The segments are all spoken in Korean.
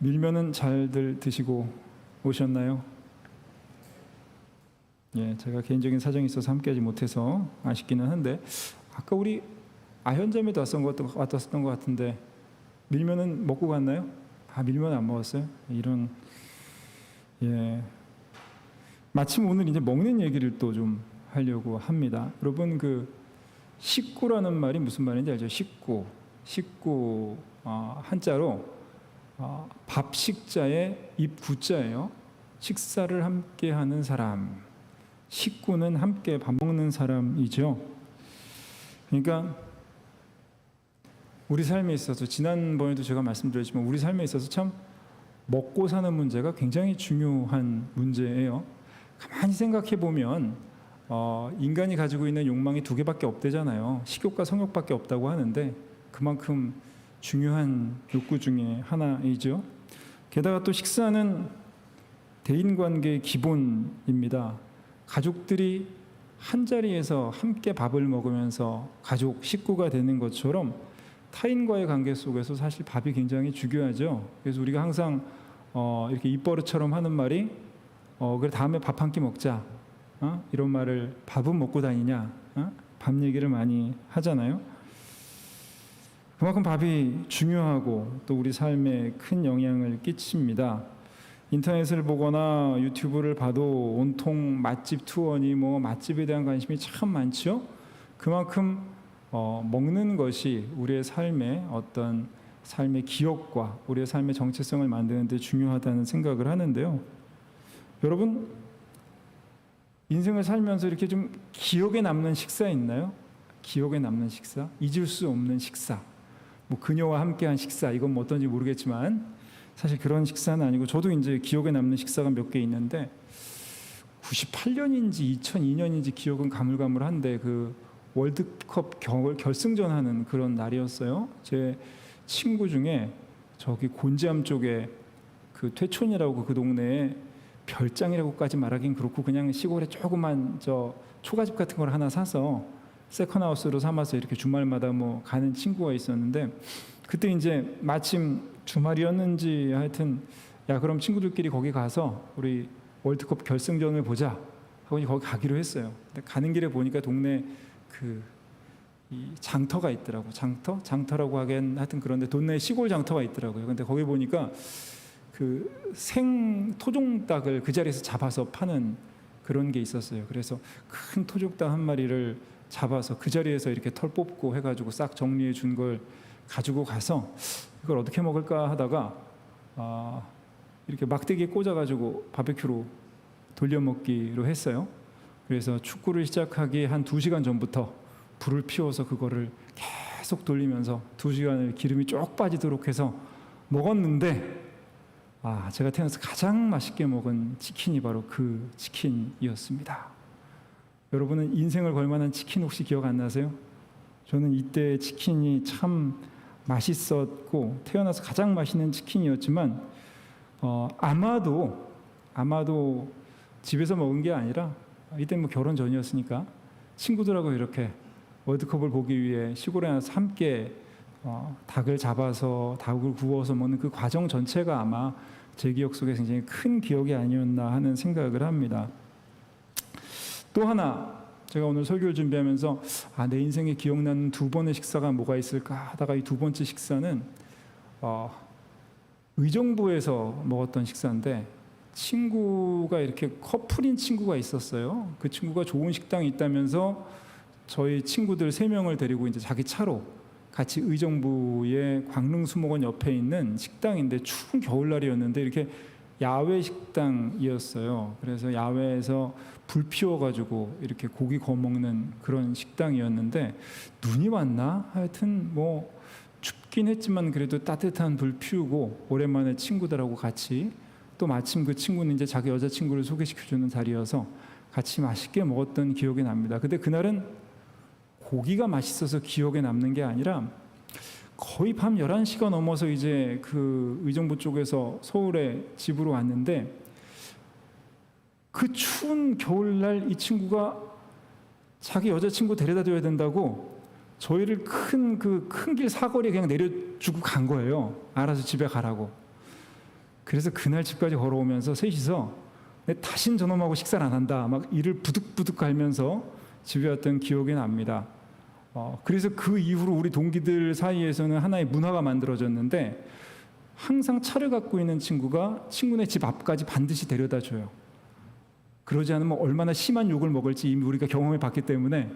밀면은 잘들 드시고 오셨나요? 예, 제가 개인적인 사정이 있어서 함께하지 못해서 아쉽기는 한데 아까 우리 아현점에도 왔었던 것 같은데 밀면은 먹고 갔나요? 아, 밀면 안 먹었어요? 이런 예, 마침 오늘 이제 먹는 얘기를 또 좀 하려고 합니다. 여러분 그 식구라는 말이 무슨 말인지 알죠? 식구 한자로 밥식자의 입구자예요. 식사를 함께 하는 사람, 식구는 함께 밥 먹는 사람이죠. 그러니까 우리 삶에 있어서 지난번에도 제가 말씀드렸지만 우리 삶에 있어서 참 먹고 사는 문제가 굉장히 중요한 문제예요. 가만히 생각해 보면 인간이 가지고 있는 욕망이 두 개밖에 없대잖아요. 식욕과 성욕밖에 없다고 하는데 그만큼 중요한 욕구 중에 하나이죠. 게다가 또 식사는 대인관계의 기본입니다. 가족들이 한자리에서 함께 밥을 먹으면서 가족, 식구가 되는 것처럼 타인과의 관계 속에서 사실 밥이 굉장히 중요하죠. 그래서 우리가 항상 이렇게 입버릇처럼 하는 말이 그래 다음에 밥 한 끼 먹자. 이런 말을 밥은 먹고 다니냐? 밥 얘기를 많이 하잖아요. 그만큼 밥이 중요하고 또 우리 삶에 큰 영향을 끼칩니다. 인터넷을 보거나 유튜브를 봐도 온통 맛집 투어니 뭐 맛집에 대한 관심이 참 많죠. 그만큼 먹는 것이 우리의 삶의 어떤 삶의 기억과 우리의 삶의 정체성을 만드는 데 중요하다는 생각을 하는데요. 여러분 인생을 살면서 이렇게 좀 기억에 남는 식사 있나요? 기억에 남는 식사? 잊을 수 없는 식사. 뭐 그녀와 함께한 식사 이건 뭐 어떤지 모르겠지만 사실 그런 식사는 아니고 저도 이제 기억에 남는 식사가 몇 개 있는데 98년인지 2002년인지 기억은 가물가물한데 그 월드컵 결승전 하는 그런 날이었어요. 제 친구 중에 저기 곤지암 쪽에 그 퇴촌이라고 그 동네에 별장이라고까지 말하긴 그렇고 그냥 시골에 조그만 저 초가집 같은 걸 하나 사서 세컨하우스로 삼아서 이렇게 주말마다 뭐 가는 친구가 있었는데 그때 이제 마침 주말이었는지 하여튼 야 그럼 친구들끼리 거기 가서 우리 월드컵 결승전을 보자 하고 거기 가기로 했어요. 근데 가는 길에 보니까 동네 이 장터가 있더라고. 장터라고 하기엔 하여튼 그런데 동네 시골 장터가 있더라고요. 근데 거기 보니까 그 생 토종닭을 그 자리에서 잡아서 파는 그런 게 있었어요. 그래서 큰 토종닭 한 마리를 잡아서 그 자리에서 이렇게 털 뽑고 해가지고 싹 정리해 준 걸 가지고 가서 이걸 어떻게 먹을까 하다가 이렇게 막대기에 꽂아가지고 바베큐로 돌려 먹기로 했어요. 그래서 축구를 시작하기 한 2시간 전부터 불을 피워서 그거를 계속 돌리면서 2시간을 기름이 쭉 빠지도록 해서 먹었는데 제가 태어나서 가장 맛있게 먹은 치킨이 바로 그 치킨이었습니다. 여러분은 인생을 걸만한 치킨 혹시 기억 안 나세요? 저는 이때 치킨이 참 맛있었고 태어나서 가장 맛있는 치킨이었지만 아마도 집에서 먹은 게 아니라 이때 뭐 결혼 전이었으니까 친구들하고 이렇게 월드컵을 보기 위해 시골에 나서 함께 닭을 잡아서 닭을 구워서 먹는 그 과정 전체가 아마 제 기억 속에 굉장히 큰 기억이 아니었나 하는 생각을 합니다. 또 하나 제가 오늘 설교를 준비하면서 내 인생에 기억나는 2번의 식사가 뭐가 있을까 하다가 이 2번째 식사는 의정부에서 먹었던 식사인데 친구가 이렇게 커플인 친구가 있었어요. 그 친구가 좋은 식당이 있다면서 저희 친구들 3명을 데리고 이제 자기 차로 같이 의정부의 광릉수목원 옆에 있는 식당인데 추운 겨울날이었는데 이렇게 야외 식당이었어요. 그래서 야외에서 불 피워가지고 이렇게 고기 구워 먹는 그런 식당이었는데 눈이 왔나? 하여튼 뭐 춥긴 했지만 그래도 따뜻한 불 피우고 오랜만에 친구들하고 같이 또 마침 그 친구는 이제 자기 여자친구를 소개시켜주는 자리여서 같이 맛있게 먹었던 기억이 납니다. 근데 그날은 고기가 맛있어서 기억에 남는 게 아니라 거의 밤 11시가 넘어서 이제 그 의정부 쪽에서 서울에 집으로 왔는데 그 추운 겨울날 이 친구가 자기 여자친구 데려다 줘야 된다고 저희를 큰 길 사거리에 그냥 내려주고 간 거예요. 알아서 집에 가라고. 그래서 그날 집까지 걸어오면서 셋이서 다신 저놈하고 식사를 안 한다 막 이를 부득부득 갈면서 집에 왔던 기억이 납니다. 그래서 그 이후로 우리 동기들 사이에서는 하나의 문화가 만들어졌는데 항상 차를 갖고 있는 친구가 친구네 집 앞까지 반드시 데려다 줘요. 그러지 않으면 얼마나 심한 욕을 먹을지 이미 우리가 경험해 봤기 때문에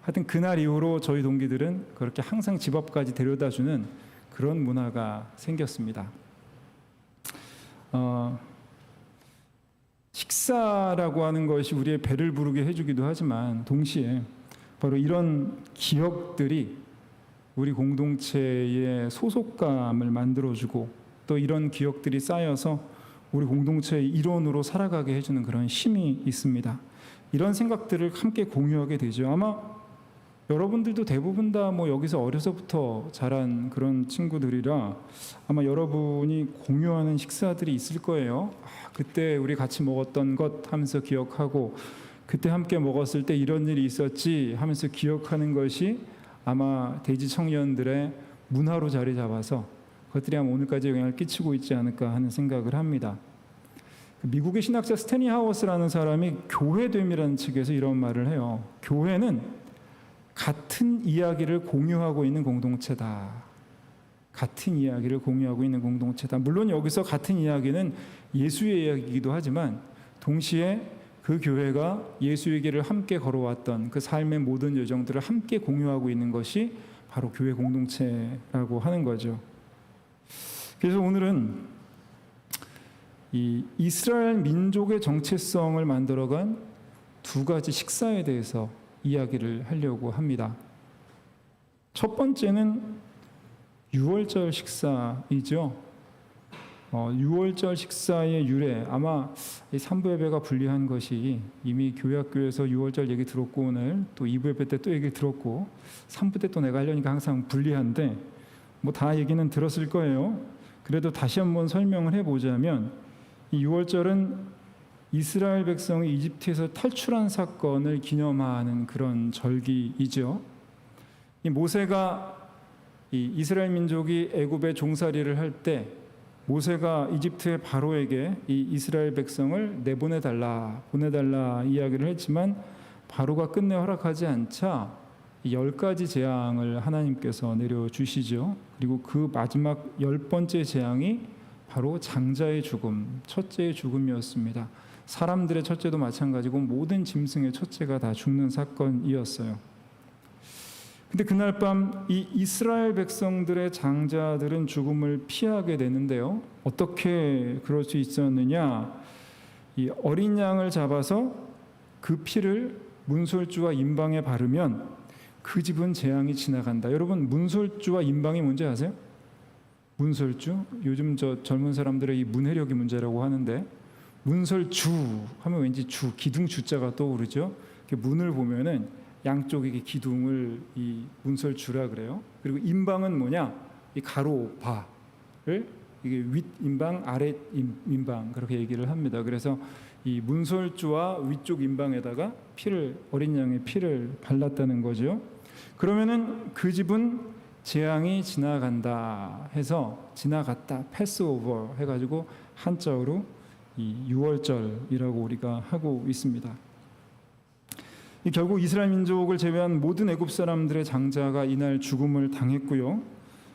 하여튼 그날 이후로 저희 동기들은 그렇게 항상 집 앞까지 데려다 주는 그런 문화가 생겼습니다. 식사라고 하는 것이 우리의 배를 부르게 해주기도 하지만 동시에 바로 이런 기억들이 우리 공동체의 소속감을 만들어주고 또 이런 기억들이 쌓여서 우리 공동체의 일원으로 살아가게 해주는 그런 힘이 있습니다. 이런 생각들을 함께 공유하게 되죠. 아마 여러분들도 대부분 다 여기서 어려서부터 자란 그런 친구들이라 아마 여러분이 공유하는 식사들이 있을 거예요. 그때 우리 같이 먹었던 것 하면서 기억하고 그때 함께 먹었을 때 이런 일이 있었지 하면서 기억하는 것이 아마 대지 청년들의 문화로 자리 잡아서 그것들이 아마 오늘까지 영향을 끼치고 있지 않을까 하는 생각을 합니다. 미국의 신학자 스탠리 하워스라는 사람이 교회됨이라는 측에서 이런 말을 해요. 교회는 같은 이야기를 공유하고 있는 공동체다. 같은 이야기를 공유하고 있는 공동체다. 물론 여기서 같은 이야기는 예수의 이야기이기도 하지만 동시에 그 교회가 예수의 길을 함께 걸어왔던 그 삶의 모든 여정들을 함께 공유하고 있는 것이 바로 교회 공동체라고 하는 거죠. 그래서 오늘은 이 이스라엘 민족의 정체성을 만들어간 두 가지 식사에 대해서 이야기를 하려고 합니다. 첫 번째는 유월절 식사이죠. 유월절 식사의 유래, 아마 이 3부 예배가 불리한 것이 이미 교회학교에서 유월절 얘기 들었고 오늘 또 2부 예배 때 또 얘기 들었고 3부 때 또 내가 하려니까 항상 불리한데 다 얘기는 들었을 거예요. 그래도 다시 한번 설명을 해보자면 이 유월절은 이스라엘 백성이 이집트에서 탈출한 사건을 기념하는 그런 절기이죠. 이 모세가 이 이스라엘 민족이 애굽에 종살이를 할 때 모세가 이집트의 바로에게 이 이스라엘 백성을 보내달라 이야기를 했지만 바로가 끝내 허락하지 않자 10가지 재앙을 하나님께서 내려주시죠. 그리고 그 마지막 10번째 재앙이 바로 장자의 죽음, 첫째의 죽음이었습니다. 사람들의 첫째도 마찬가지고 모든 짐승의 첫째가 다 죽는 사건이었어요. 근데 그날 밤 이 이스라엘 백성들의 장자들은 죽음을 피하게 되는데요. 어떻게 그럴 수 있었느냐? 이 어린 양을 잡아서 그 피를 문설주와 임방에 바르면 그 집은 재앙이 지나간다. 여러분 문설주와 임방이 뭔지 아세요? 문설주? 요즘 젊은 사람들의 이 문해력이 문제라고 하는데 문설주 하면 왠지 기둥 주자가 떠오르죠. 문을 보면은 양쪽에 기둥을 이 문설주라 그래요. 그리고 임방은 뭐냐? 이 가로 바를 이게 윗 임방, 아래 임방 그렇게 얘기를 합니다. 그래서 이 문설주와 위쪽 임방에다가 어린 양의 피를 발랐다는 거죠. 그러면은 그 집은 재앙이 지나간다 해서 지나갔다, 패스오버 해가지고 한자어로 이 유월절이라고 우리가 하고 있습니다. 결국 이스라엘 민족을 제외한 모든 애굽 사람들의 장자가 이날 죽음을 당했고요.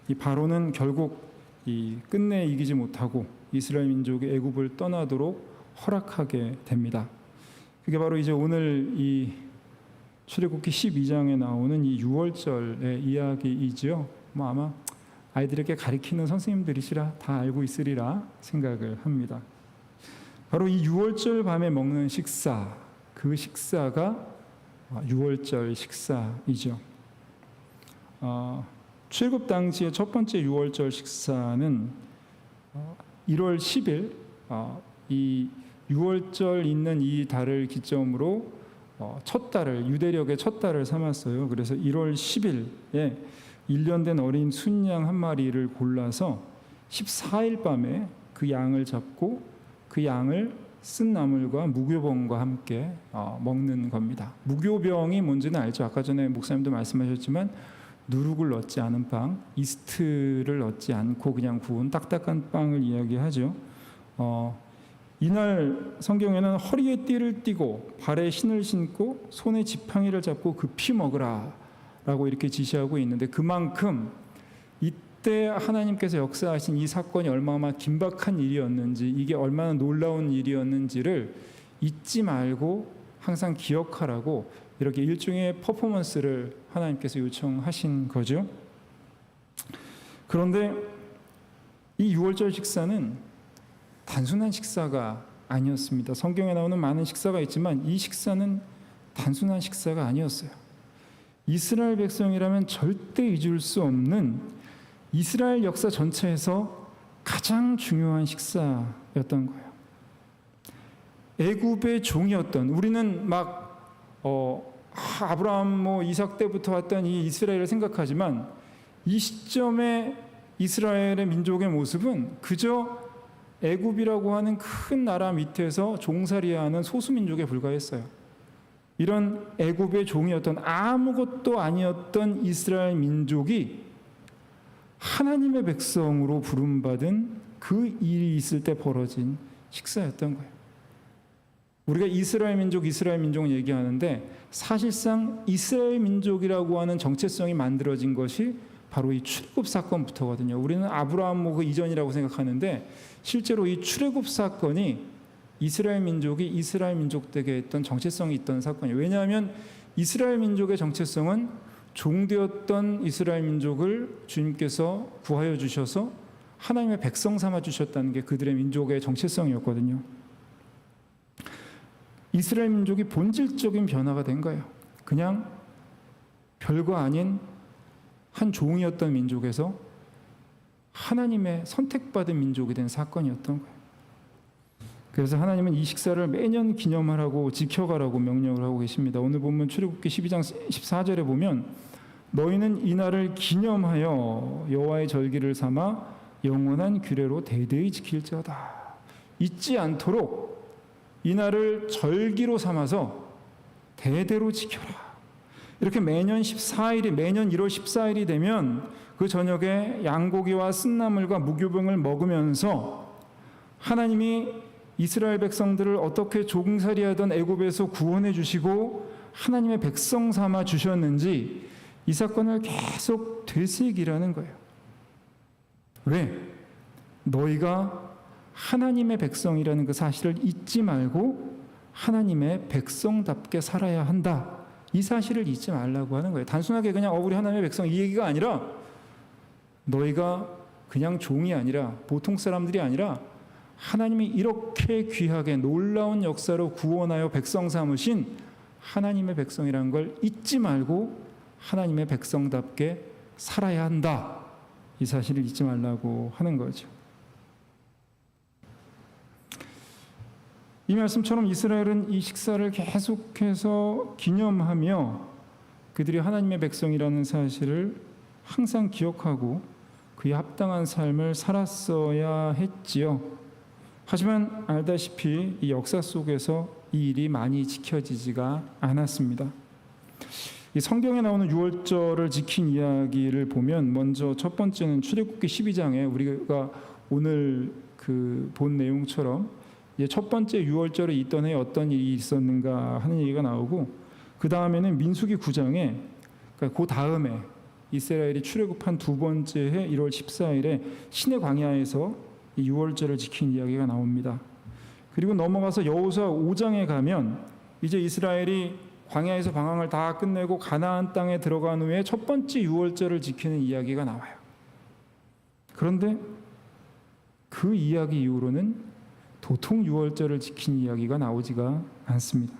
이 바로는 결국 끝내 이기지 못하고 이스라엘 민족이 애굽을 떠나도록 허락하게 됩니다. 그게 바로 이제 오늘 이 출애굽기 12장에 나오는 이 유월절의 이야기이지요. 아마 아이들에게 가르치는 선생님들이시라 다 알고 있으리라 생각을 합니다. 바로 이 유월절 밤에 먹는 식사, 그 식사가 유월절 식사이죠. 출애굽 당시의 첫 번째 유월절 식사는 1월 10일 이 유월절 있는 이 달을 기점으로 첫 달을 유대력의 첫 달을 삼았어요. 그래서 1월 10일에 1년 된 어린 순양 한 마리를 골라서 14일 밤에 그 양을 잡고 그 양을 쓴 나물과 무교병과 함께 먹는 겁니다. 무교병이 뭔지는 알죠. 아까 전에 목사님도 말씀하셨지만 누룩을 넣지 않은 빵, 이스트를 넣지 않고 그냥 구운 딱딱한 빵을 이야기하죠. 이날 성경에는 허리에 띠를 띠고 발에 신을 신고 손에 지팡이를 잡고 급히 먹으라 라고 이렇게 지시하고 있는데, 그만큼 이때 하나님께서 역사하신 이 사건이 얼마나 긴박한 일이었는지, 이게 얼마나 놀라운 일이었는지를 잊지 말고 항상 기억하라고 이렇게 일종의 퍼포먼스를 하나님께서 요청하신 거죠. 그런데 이 유월절 식사는 단순한 식사가 아니었습니다. 성경에 나오는 많은 식사가 있지만 이 식사는 단순한 식사가 아니었어요. 이스라엘 백성이라면 절대 잊을 수 없는 이스라엘 역사 전체에서 가장 중요한 식사였던 거예요. 애굽의 종이었던, 우리는 막 아브라함 이삭 때부터 왔던 이 이스라엘을 생각하지만, 이 시점에 이스라엘의 민족의 모습은 그저 애굽이라고 하는 큰 나라 밑에서 종살이하는 소수민족에 불과했어요. 이런 애굽의 종이었던, 아무것도 아니었던 이스라엘 민족이 하나님의 백성으로 부름받은 그 일이 있을 때 벌어진 식사였던 거예요. 우리가 이스라엘 민족을 얘기하는데, 사실상 이스라엘 민족이라고 하는 정체성이 만들어진 것이 바로 이 출애굽 사건부터거든요. 우리는 아브라함 그 이전이라고 생각하는데, 실제로 이 출애굽 사건이 이스라엘 민족이 이스라엘 민족되게 했던 정체성이 있던 사건이에요. 왜냐하면 이스라엘 민족의 정체성은 종되었던 이스라엘 민족을 주님께서 구하여 주셔서 하나님의 백성 삼아 주셨다는 게 그들의 민족의 정체성이었거든요. 이스라엘 민족이 본질적인 변화가 된 거예요. 그냥 별거 아닌 한 종이었던 민족에서 하나님의 선택받은 민족이 된 사건이었던 거예요. 그래서 하나님은 이 식사를 매년 기념하라고 지켜가라고 명령을 하고 계십니다. 오늘 본문 출애굽기 12장 14절에 보면, 너희는 이 날을 기념하여 여호와의 절기를 삼아 영원한 규례로 대대히 지킬지어다. 잊지 않도록 이 날을 절기로 삼아서 대대로 지켜라. 이렇게 매년 14일이, 매년 1월 14일이 되면 그 저녁에 양고기와 쓴나물과 무교병을 먹으면서 하나님이 이스라엘 백성들을 어떻게 종살이하던 애굽에서 구원해 주시고 하나님의 백성 삼아 주셨는지 이 사건을 계속 되새기라는 거예요. 왜? 너희가 하나님의 백성이라는 그 사실을 잊지 말고 하나님의 백성답게 살아야 한다. 이 사실을 잊지 말라고 하는 거예요. 단순하게 그냥 우리 하나님의 백성 이 얘기가 아니라, 너희가 그냥 종이 아니라, 보통 사람들이 아니라 하나님이 이렇게 귀하게 놀라운 역사로 구원하여 백성 삼으신 하나님의 백성이라는 걸 잊지 말고 하나님의 백성답게 살아야 한다. 이 사실을 잊지 말라고 하는 거죠. 이 말씀처럼 이스라엘은 이 식사를 계속해서 기념하며 그들이 하나님의 백성이라는 사실을 항상 기억하고 그에 합당한 삶을 살았어야 했지요. 하지만 알다시피 이 역사 속에서 이 일이 많이 지켜지지가 않았습니다. 이 성경에 나오는 유월절을 지킨 이야기를 보면, 먼저 첫 번째는 출애굽기 12장에 우리가 오늘 본 내용처럼 첫 번째 유월절에 있던 해에 어떤 일이 있었는가 하는 얘기가 나오고, 그 다음에는 민수기 9장에, 그러니까 그 다음에 이스라엘이 출애굽한 두 번째 해 1월 14일에 시내 광야에서 이 유월절을 지킨 이야기가 나옵니다. 그리고 넘어가서 여호수아 5장에 가면 이제 이스라엘이 광야에서 방황을 다 끝내고 가나안 땅에 들어간 후에 첫 번째 유월절을 지키는 이야기가 나와요. 그런데 그 이야기 이후로는 도통 유월절을 지킨 이야기가 나오지가 않습니다.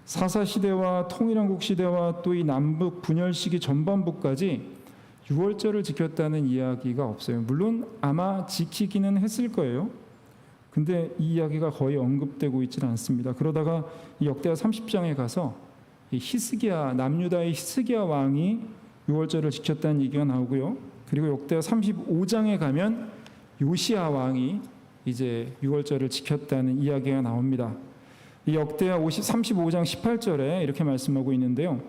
사사시대와 통일한국 시대와 또 이 남북 분열 시기 전반부까지 유월절을 지켰다는 이야기가 없어요. 물론 아마 지키기는 했을 거예요. 근데 이 이야기가 거의 언급되고 있지는 않습니다. 그러다가 이 역대하 30장에 가서 이 히스기야, 남유다의 히스기야 왕이 유월절을 지켰다는 얘기가 나오고요. 그리고 역대하 35장에 가면 요시야 왕이 이제 유월절을 지켰다는 이야기가 나옵니다. 이 역대하 35장 18절에 이렇게 말씀하고 있는데요.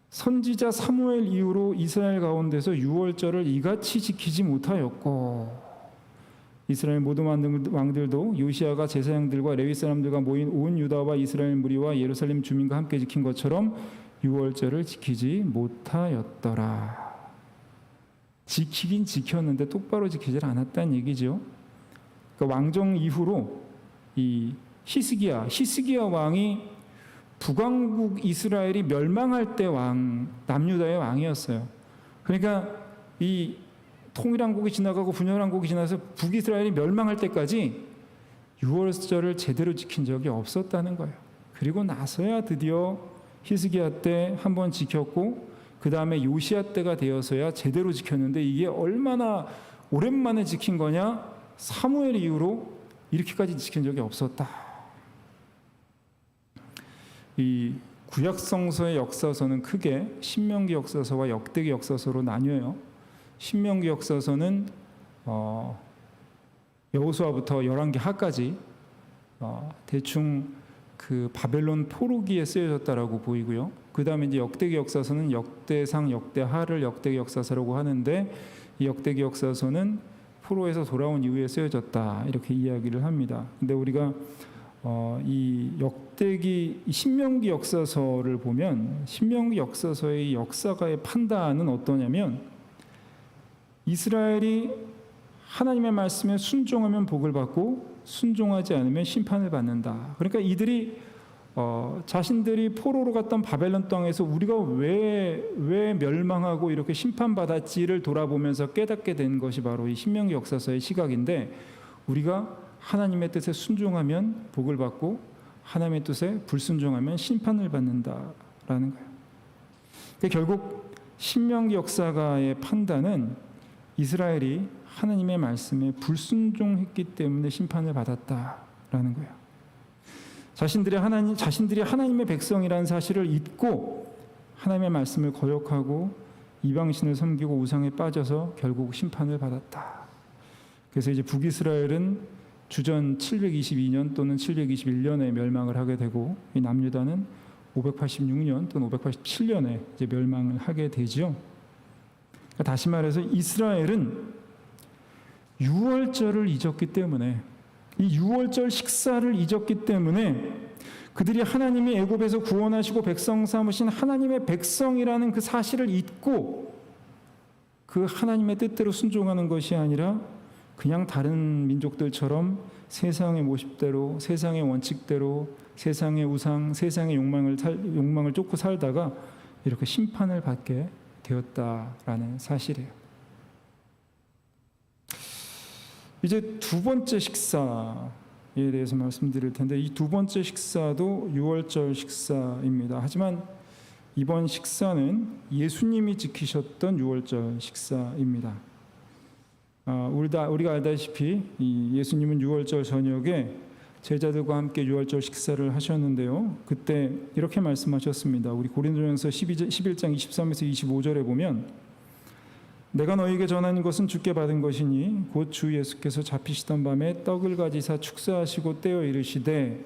선지자 사무엘 이후로 이스라엘 가운데서 유월절을 이같이 지키지 못하였고, 이스라엘 모든 왕들도 요시아가 제사장들과 레위 사람들과 모인 온 유다와 이스라엘 무리와 예루살렘 주민과 함께 지킨 것처럼 유월절을 지키지 못하였더라. 지키긴 지켰는데 똑바로 지키질 않았다는 얘기죠. 그러니까 왕정 이후로 이 히스기야 왕이 북왕국 이스라엘이 멸망할 때 남유다의 왕이었어요. 그러니까 이 통일왕국이 지나가고 분열왕국이 지나서 북이스라엘이 멸망할 때까지 유월절을 제대로 지킨 적이 없었다는 거예요. 그리고 나서야 드디어 히스기야 때 한번 지켰고 그 다음에 요시야 때가 되어서야 제대로 지켰는데 이게 얼마나 오랜만에 지킨 거냐? 사무엘 이후로 이렇게까지 지킨 적이 없었다. 이 구약성서의 역사서는 크게 신명기 역사서와 역대기 역사서로 나뉘어요. 신명기 역사서는 여호수아부터 열왕기 하까지 대충 그 바벨론 포로기에 쓰여졌다라고 보이고요. 그 다음에 이제 역대기 역사서는 역대상, 역대하를 역대기 역사서라고 하는데 이 역대기 역사서는 포로에서 돌아온 이후에 쓰여졌다 이렇게 이야기를 합니다. 근데 우리가 이 역대기 신명기 역사서를 보면 신명기 역사서의 역사가의 판단은 어떠냐면 이스라엘이 하나님의 말씀에 순종하면 복을 받고 순종하지 않으면 심판을 받는다. 그러니까 이들이 자신들이 포로로 갔던 바벨론 땅에서 우리가 왜 멸망하고 이렇게 심판받았지를 돌아보면서 깨닫게 된 것이 바로 이 신명기 역사서의 시각인데 우리가 하나님의 뜻에 순종하면 복을 받고 하나님의 뜻에 불순종하면 심판을 받는다라는 거예요. 그러니까 결국 신명기 역사가의 판단은 이스라엘이 하나님의 말씀에 불순종했기 때문에 심판을 받았다라는 거예요. 자신들이 하나님의 백성이라는 사실을 잊고 하나님의 말씀을 거역하고 이방신을 섬기고 우상에 빠져서 결국 심판을 받았다. 그래서 이제 북이스라엘은 주전 722년 또는 721년에 멸망을 하게 되고 이 남유다는 586년 또는 587년에 이제 멸망을 하게 되죠. 다시 말해서 이스라엘은 유월절을 잊었기 때문에 이 유월절 식사를 잊었기 때문에 그들이 하나님이 애굽에서 구원하시고 백성 삼으신 하나님의 백성이라는 그 사실을 잊고 그 하나님의 뜻대로 순종하는 것이 아니라 그냥 다른 민족들처럼 세상의 모습대로 세상의 원칙대로 세상의 우상, 세상의 욕망을 쫓고 살다가 이렇게 심판을 받게 되었다라는 사실이에요. 이제 두 번째 식사에 대해서 말씀드릴 텐데 이 두 번째 식사도 유월절 식사입니다. 하지만 이번 식사는 예수님이 지키셨던 유월절 식사입니다. 우리가 알다시피 이 예수님은 유월절 저녁에 제자들과 함께 유월절 식사를 하셨는데요. 그때 이렇게 말씀하셨습니다. 우리 고린도전서 11장 23에서 25절에 보면 내가 너희에게 전하는 것은 주께 받은 것이니 곧 주 예수께서 잡히시던 밤에 떡을 가지사 축사하시고 떼어 이르시되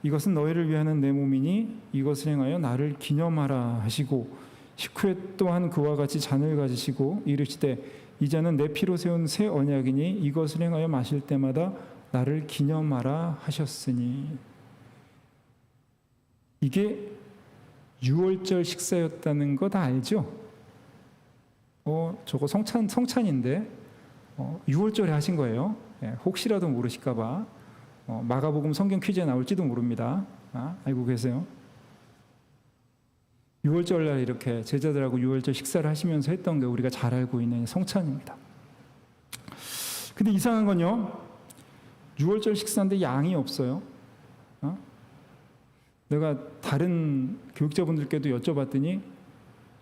이것은 너희를 위하는 내 몸이니 이것을 행하여 나를 기념하라 하시고 식후에 또한 그와 같이 잔을 가지시고 이르시되 이 잔은 내 피로 세운 새 언약이니 이것을 행하여 마실 때마다 나를 기념하라 하셨으니 이게 유월절 식사였다는 거 다 알죠? 저거 성찬인데 유월절에 하신 거예요. 혹시라도 모르실까 봐 마가복음 성경 퀴즈에 나올지도 모릅니다. 알고 계세요? 유월절날 이렇게 제자들하고 유월절 식사를 하시면서 했던 게 우리가 잘 알고 있는 성찬입니다. 근데 이상한 건요. 유월절 식사인데 양이 없어요. 내가 다른 교육자분들께도 여쭤봤더니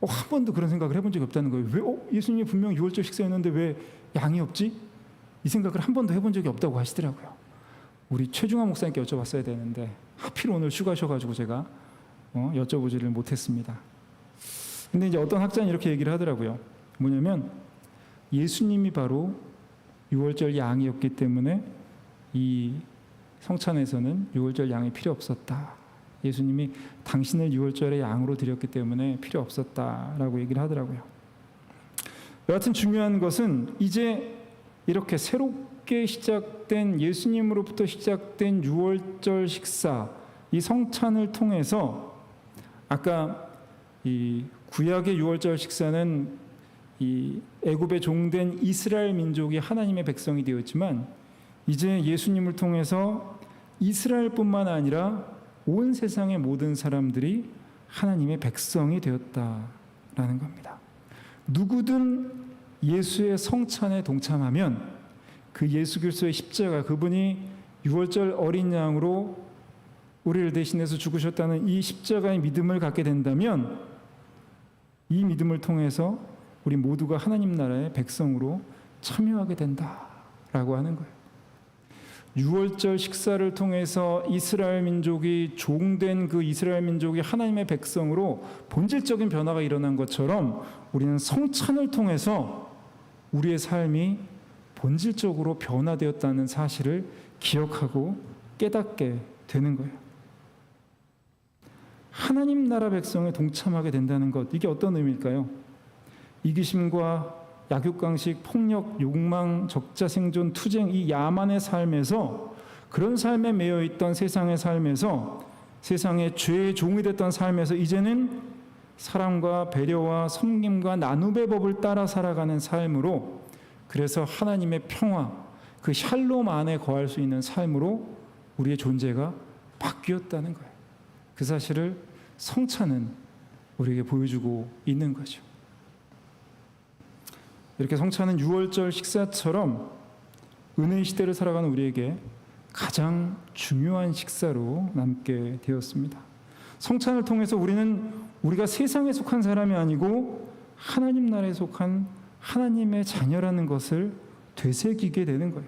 한 번도 그런 생각을 해본 적이 없다는 거예요. 왜 예수님이 분명 유월절 식사였는데 왜 양이 없지? 이 생각을 한 번도 해본 적이 없다고 하시더라고요. 우리 최중환 목사님께 여쭤봤어야 되는데 하필 오늘 휴가셔가지고 제가 여쭤보지를 못했습니다. 근데 이제 어떤 학자는 이렇게 얘기를 하더라고요. 뭐냐면 예수님이 바로 유월절 양이었기 때문에 이 성찬에서는 유월절 양이 필요 없었다. 예수님이 당신을 유월절의 양으로 드렸기 때문에 필요 없었다라고 얘기를 하더라고요. 여하튼 중요한 것은 이제 이렇게 함께 시작된 예수님으로부터 시작된 유월절 식사, 이 성찬을 통해서 아까 이 구약의 유월절 식사는 이 애굽에 종된 이스라엘 민족이 하나님의 백성이 되었지만 이제 예수님을 통해서 이스라엘뿐만 아니라 온 세상의 모든 사람들이 하나님의 백성이 되었다라는 겁니다. 누구든 예수의 성찬에 동참하면 그 예수 그리스도의 십자가, 그분이 유월절 어린 양으로 우리를 대신해서 죽으셨다는 이 십자가의 믿음을 갖게 된다면 이 믿음을 통해서 우리 모두가 하나님 나라의 백성으로 참여하게 된다라고 하는 거예요. 유월절 식사를 통해서 이스라엘 민족이 종된 그 이스라엘 민족이 하나님의 백성으로 본질적인 변화가 일어난 것처럼 우리는 성찬을 통해서 우리의 삶이 본질적으로 변화되었다는 사실을 기억하고 깨닫게 되는 거예요. 하나님 나라 백성에 동참하게 된다는 것, 이게 어떤 의미일까요? 이기심과 약육강식, 폭력, 욕망, 적자생존, 투쟁, 이 야만의 삶에서, 그런 삶에 매여 있던 세상의 삶에서, 세상의 죄의 종이 됐던 삶에서 이제는 사랑과 배려와 섬김과 나눔의 법을 따라 살아가는 삶으로, 그래서 하나님의 평화, 그 샬롬 안에 거할 수 있는 삶으로 우리의 존재가 바뀌었다는 거예요. 그 사실을 성찬은 우리에게 보여주고 있는 거죠. 이렇게 성찬은 유월절 식사처럼 은혜의 시대를 살아가는 우리에게 가장 중요한 식사로 남게 되었습니다. 성찬을 통해서 우리는 우리가 세상에 속한 사람이 아니고 하나님 나라에 속한 하나님의 자녀라는 것을 되새기게 되는 거예요.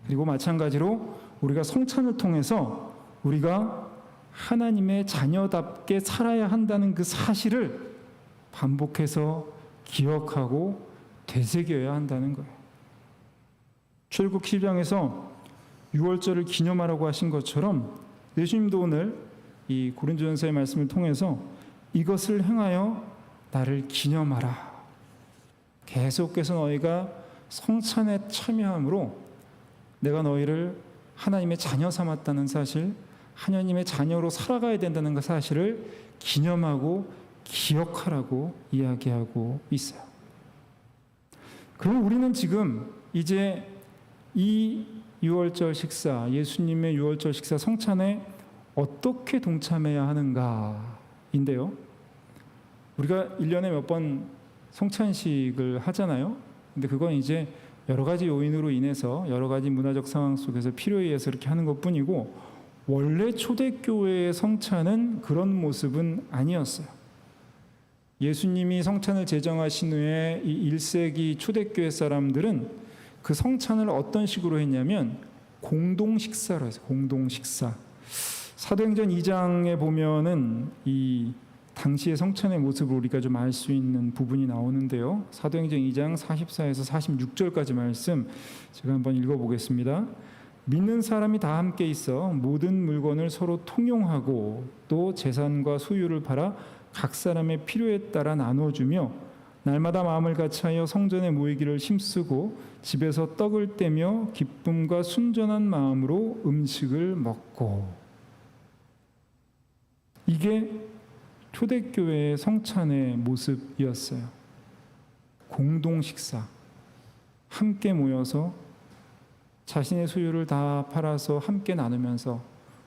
그리고 마찬가지로 우리가 성찬을 통해서 우리가 하나님의 자녀답게 살아야 한다는 그 사실을 반복해서 기억하고 되새겨야 한다는 거예요. 출애굽 10장에서 유월절을 기념하라고 하신 것처럼 예수님도 오늘 이 고린도전서의 말씀을 통해서 이것을 행하여 나를 기념하라. 계속해서 너희가 성찬에 참여함으로 내가 너희를 하나님의 자녀 삼았다는 사실, 하나님의 자녀로 살아가야 된다는 그 사실을 기념하고 기억하라고 이야기하고 있어요. 그럼 우리는 지금 이제 이 유월절 식사, 예수님의 유월절 식사 성찬에 어떻게 동참해야 하는가인데요. 우리가 1년에 몇 번 성찬식을 하잖아요. 근데 그건 이제 여러 가지 요인으로 인해서 여러 가지 문화적 상황 속에서 필요에 의해서 이렇게 하는 것뿐이고, 원래 초대교회의 성찬은 그런 모습은 아니었어요. 예수님이 성찬을 제정하신 후에 이 1세기 초대교회 사람들은 그 성찬을 어떤 식으로 했냐면 공동식사로 해서 공동식사. 사도행전 2장에 보면은 이 당시의 성찬의 모습을 우리가 좀 알 수 있는 부분이 나오는데요. 사도행전 2장 44에서 46절까지 말씀 제가 한번 읽어보겠습니다. 믿는 사람이 다 함께 있어 모든 물건을 서로 통용하고 또 재산과 소유를 팔아 각 사람의 필요에 따라 나눠주며 날마다 마음을 같이하여 성전에 모이기를 힘쓰고 집에서 떡을 떼며 기쁨과 순전한 마음으로 음식을 먹고. 이게 초대교회의 성찬의 모습이었어요. 공동식사, 함께 모여서 자신의 소유를 다 팔아서 함께 나누면서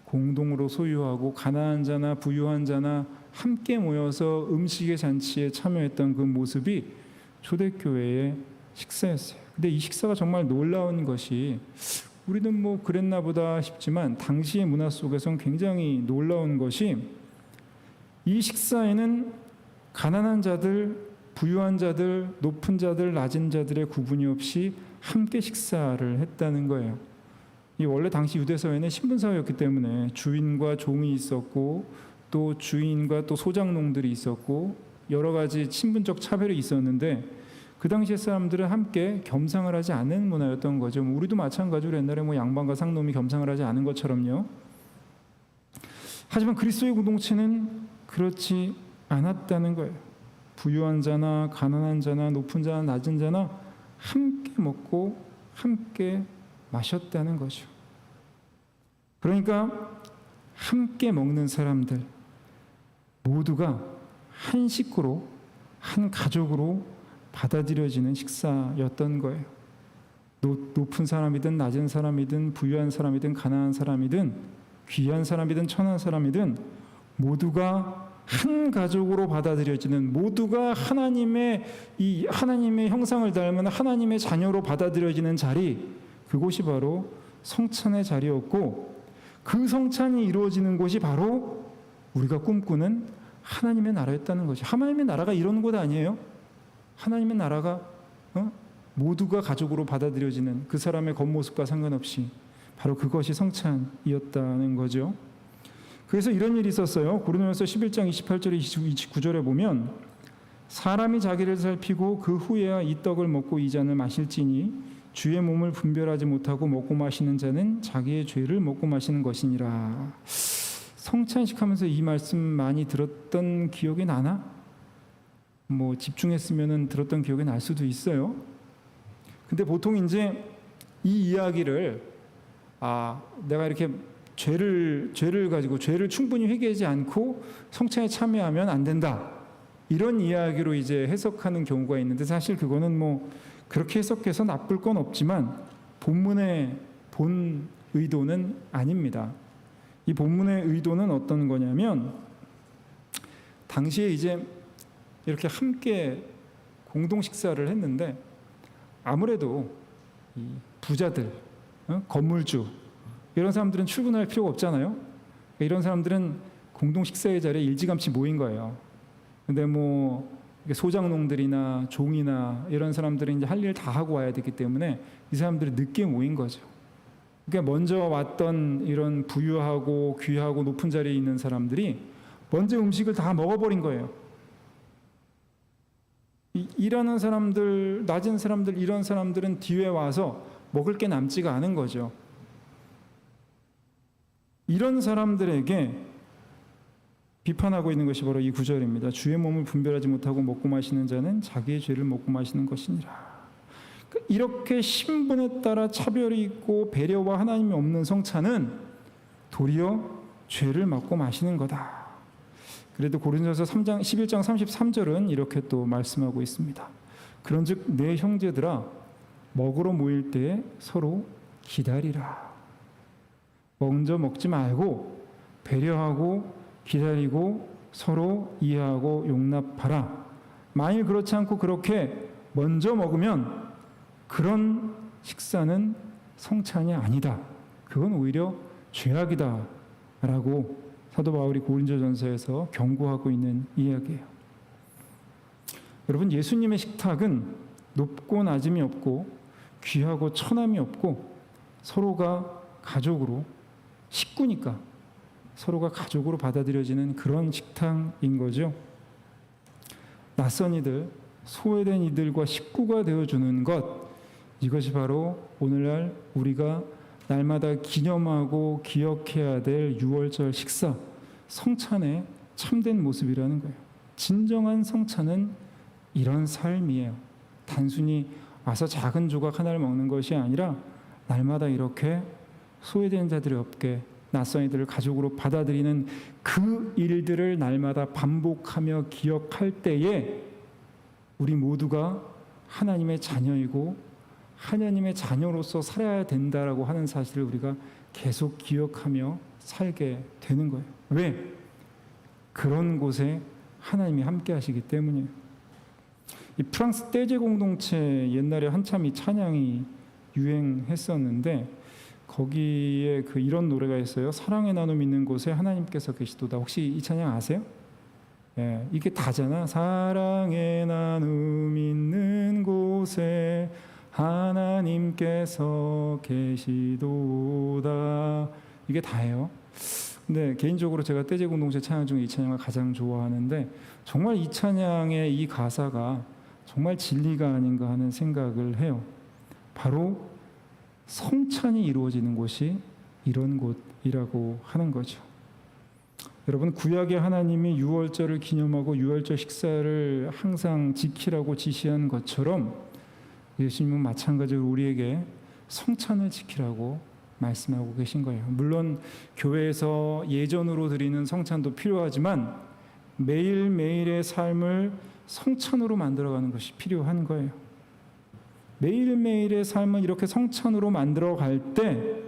공동으로 소유하고 가난한 자나 부유한 자나 함께 모여서 음식의 잔치에 참여했던 그 모습이 초대교회의 식사였어요. 근데 이 식사가 정말 놀라운 것이, 우리는 뭐 그랬나 보다 싶지만 당시의 문화 속에서는 굉장히 놀라운 것이, 이 식사에는 가난한 자들, 부유한 자들, 높은 자들, 낮은 자들의 구분이 없이 함께 식사를 했다는 거예요. 이 원래 당시 유대사회는 신분사회였기 때문에 주인과 종이 있었고 또 주인과 또 소장농들이 있었고 여러 가지 신분적 차별이 있었는데, 그 당시의 사람들은 함께 겸상을 하지 않는 문화였던 거죠. 우리도 마찬가지로 옛날에 뭐 양반과 상놈이 겸상을 하지 않은 것처럼요. 하지만 그리스도의 공동체는 그렇지 않았다는 거예요. 부유한 자나 가난한 자나 높은 자나 낮은 자나 함께 먹고 함께 마셨다는 거죠. 그러니까 함께 먹는 사람들 모두가 한 식구로, 한 가족으로 받아들여지는 식사였던 거예요. 높은 사람이든 낮은 사람이든 부유한 사람이든 가난한 사람이든 귀한 사람이든 천한 사람이든 모두가 한 가족으로 받아들여지는, 모두가 하나님의 형상을 닮은 하나님의 자녀로 받아들여지는 자리, 그곳이 바로 성찬의 자리였고, 그 성찬이 이루어지는 곳이 바로 우리가 꿈꾸는 하나님의 나라였다는 거죠. 하나님의 나라가 이런 곳 아니에요? 하나님의 나라가 모두가 가족으로 받아들여지는 그 사람의 겉모습과 상관없이 바로 그것이 성찬이었다는 거죠. 그래서 이런 일이 있었어요. 고린도전서 11장 28절에 29절에 보면 사람이 자기를 살피고 그 후에야 이 떡을 먹고 이 잔을 마실지니 주의 몸을 분별하지 못하고 먹고 마시는 자는 자기의 죄를 먹고 마시는 것이니라. 성찬식 하면서 이 말씀 많이 들었던 기억이 나나? 집중했으면 들었던 기억이 날 수도 있어요. 근데 보통 이제 이 이야기를 내가 이렇게 죄를 가지고 죄를 충분히 회개하지 않고 성찬에 참여하면 안 된다, 이런 이야기로 이제 해석하는 경우가 있는데, 사실 그거는 그렇게 해석해서 나쁠 건 없지만 본문의 본 의도는 아닙니다. 이 본문의 의도는 어떤 거냐면, 당시에 이제 이렇게 함께 공동 식사를 했는데 아무래도 이 부자들, 건물주 이런 사람들은 출근할 필요가 없잖아요. 이런 사람들은 공동 식사의 자리에 일찌감치 모인 거예요. 근데 소장농들이나 종이나 이런 사람들은 이제 할 일 다 하고 와야 되기 때문에 이 사람들이 늦게 모인 거죠. 그러니까 먼저 왔던 이런 부유하고 귀하고 높은 자리에 있는 사람들이 먼저 음식을 다 먹어버린 거예요. 일하는 사람들, 낮은 사람들, 이런 사람들은 뒤에 와서 먹을 게 남지가 않은 거죠. 이런 사람들에게 비판하고 있는 것이 바로 이 구절입니다. 주의 몸을 분별하지 못하고 먹고 마시는 자는 자기의 죄를 먹고 마시는 것이니라. 이렇게 신분에 따라 차별이 있고 배려와 하나님이 없는 성찬은 도리어 죄를 먹고 마시는 거다. 그래도 고린도전서 11장 33절은 이렇게 또 말씀하고 있습니다. 그런즉 내 형제들아, 먹으러 모일 때에 서로 기다리라. 먼저 먹지 말고 배려하고 기다리고 서로 이해하고 용납하라. 만일 그렇지 않고 그렇게 먼저 먹으면 그런 식사는 성찬이 아니다. 그건 오히려 죄악이다 라고 사도 바울이 고린도전서에서 경고하고 있는 이야기예요. 여러분, 예수님의 식탁은 높고 낮음이 없고 귀하고 천함이 없고 서로가 가족으로, 식구니까 서로가 가족으로 받아들여지는 그런 식탁인 거죠. 낯선 이들, 소외된 이들과 식구가 되어주는 것, 이것이 바로 오늘날 우리가 날마다 기념하고 기억해야 될 유월절 식사, 성찬의 참된 모습이라는 거예요. 진정한 성찬은 이런 삶이에요. 단순히 와서 작은 조각 하나를 먹는 것이 아니라 날마다 이렇게 소외된 자들의 없게 낯선 이들을 가족으로 받아들이는 그 일들을 날마다 반복하며 기억할 때에 우리 모두가 하나님의 자녀이고 하나님의 자녀로서 살아야 된다라고 하는 사실을 우리가 계속 기억하며 살게 되는 거예요. 왜? 그런 곳에 하나님이 함께 하시기 때문이에요. 이 프랑스 떼제 공동체, 옛날에 한참 이 찬양이 유행했었는데 거기에 이런 노래가 있어요. 사랑의 나눔 있는 곳에 하나님께서 계시도다. 혹시 이 찬양 아세요? 예, 이게 다잖아. 사랑의 나눔 있는 곳에 하나님께서 계시도다. 이게 다예요. 근데 개인적으로 제가 떼제 공동체 찬양 중에 이 찬양을 가장 좋아하는데, 정말 이 찬양의 이 가사가 정말 진리가 아닌가 하는 생각을 해요. 바로 성찬이 이루어지는 곳이 이런 곳이라고 하는 거죠. 여러분, 구약의 하나님이 유월절을 기념하고 유월절 식사를 항상 지키라고 지시한 것처럼 예수님은 마찬가지로 우리에게 성찬을 지키라고 말씀하고 계신 거예요. 물론 교회에서 예전으로 드리는 성찬도 필요하지만 매일매일의 삶을 성찬으로 만들어가는 것이 필요한 거예요. 매일매일의 삶을 이렇게 성찬으로 만들어갈 때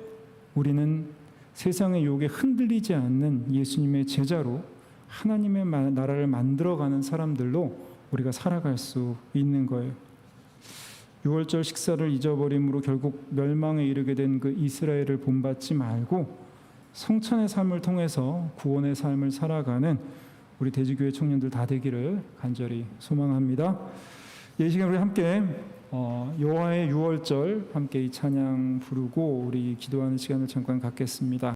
우리는 세상의 유혹에 흔들리지 않는 예수님의 제자로 하나님의 나라를 만들어가는 사람들로 우리가 살아갈 수 있는 거예요. 6월절 식사를 잊어버림으로 결국 멸망에 이르게 된 그 이스라엘을 본받지 말고 성찬의 삶을 통해서 구원의 삶을 살아가는 우리 대지교회 청년들 다 되기를 간절히 소망합니다. 이 시간 우리 함께 여호와의 6월절 함께 이 찬양 부르고 우리 기도하는 시간을 잠깐 갖겠습니다.